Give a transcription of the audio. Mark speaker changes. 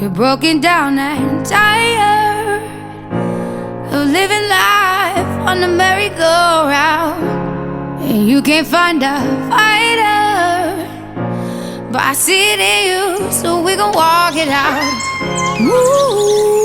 Speaker 1: You're broken down and tired of living life on the merry-go-round, and you can't find a fighter, but I see it in you, so we gon' walk it out. Ooh.